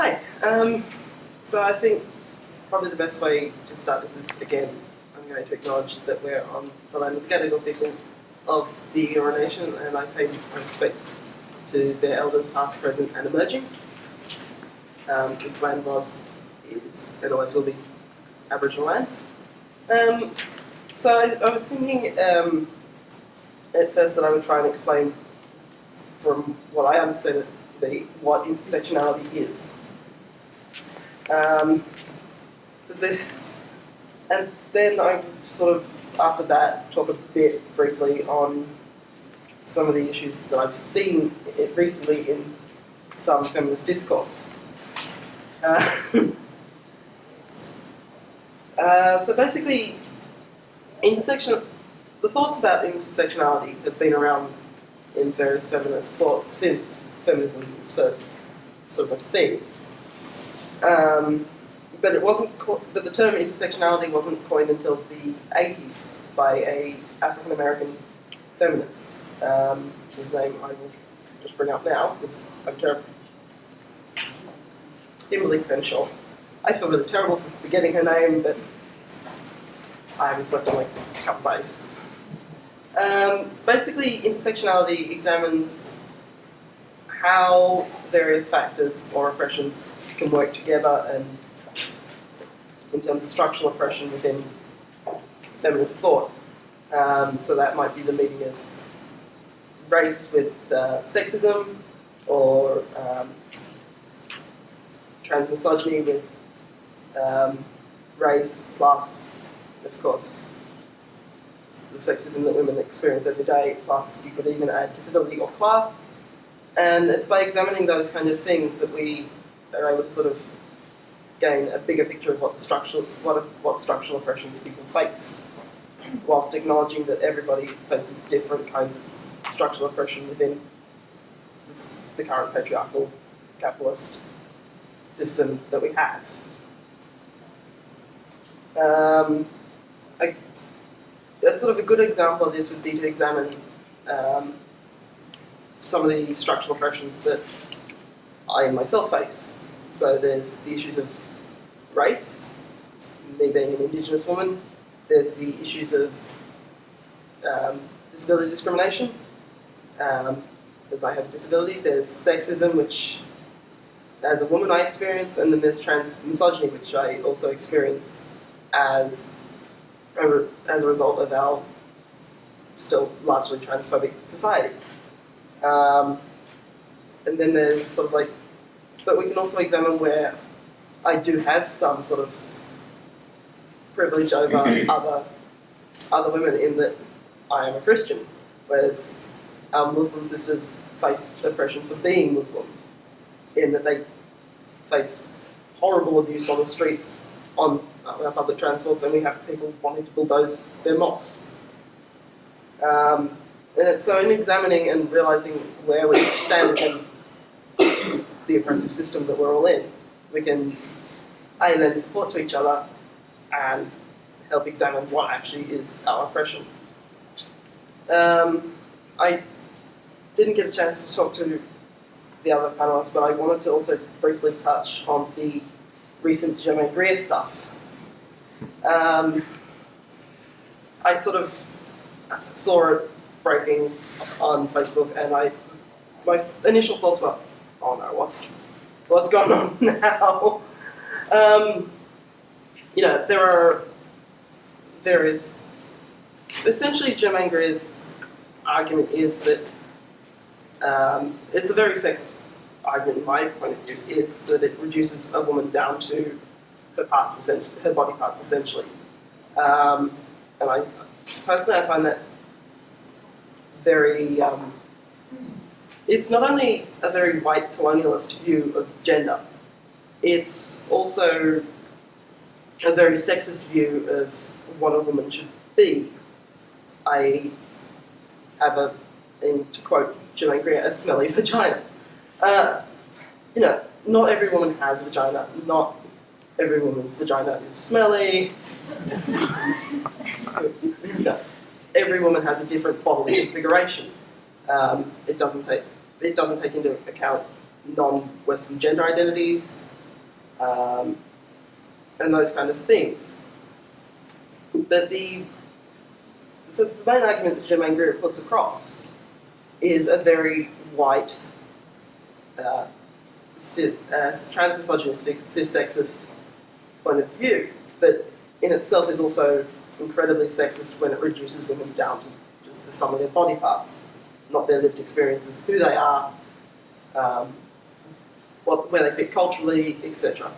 Hi. So I think probably the best way to start this is, again, I'm going to acknowledge that we're on the land of the Gadigal people of the Eora Nation, and I pay my respects to their elders past, present and emerging. This land is, and always will be, Aboriginal land. So I was thinking at first that I would try and explain, from what I understand it to be, what intersectionality is. And then I sort of, after that, talk a bit briefly on some of the issues that I've seen recently in some feminist discourse. So basically, the thoughts about intersectionality have been around in various feminist thoughts since feminism was first sort of a thing. But the term intersectionality wasn't coined until the 80s by a African American feminist, whose name I will just bring up now because I'm terrible. Kimberly Crenshaw. I feel really terrible for forgetting her name, but I haven't slept in like a couple of days. Basically, intersectionality examines how various factors or oppressions can work together, and in terms of structural oppression within feminist thought. So that might be the meeting of race with sexism, or transmisogyny with race plus, of course, the sexism that women experience every day, plus you could even add disability or class. And it's by examining those kind of things that we are able to sort of gain a bigger picture of what structural oppressions people face, whilst acknowledging that everybody faces different kinds of structural oppression within the current patriarchal capitalist system that we have. A sort of a good example of this would be to examine some of the structural oppressions that I myself face. So there's the issues of race, me being an Indigenous woman. There's the issues of disability discrimination, because I have a disability. There's sexism, which as a woman I experience, and then there's transmisogyny, which I also experience as a result of our still largely transphobic society. And then there's sort of like, but we can also examine where I do have some sort of privilege over other women, in that I am a Christian, whereas our Muslim sisters face oppression for being Muslim, in that they face horrible abuse on the streets, on our public transports, and we have people wanting to bulldoze their mosques. And it's so in examining and realising where we stand within the oppressive system that we're all in, we can lend support to each other and help examine what actually is our oppression. I didn't get a chance to talk to the other panellists, but I wanted to also briefly touch on the recent Germaine Greer stuff. I sort of saw it breaking on Facebook, and my initial thoughts were, oh no, what's going on now? There are various. Essentially, Germaine Greer's argument is that it's a very sexist argument, in my point of view, is that it reduces a woman down to her body parts, essentially. And I find that very. It's not only a very white colonialist view of gender, it's also a very sexist view of what a woman should be. I have to quote Germaine Greer, a smelly vagina. Not every woman has a vagina. Not every woman's vagina is smelly. Every woman has a different bodily configuration. It doesn't take into account non-Western gender identities. and those kind of things. But so the main argument that Germaine Greer puts across is a very white, trans-misogynistic, cis-sexist point of view that in itself is also incredibly sexist when it reduces women down to just the sum of their body parts, not their lived experiences, who they are, where they fit culturally, etc.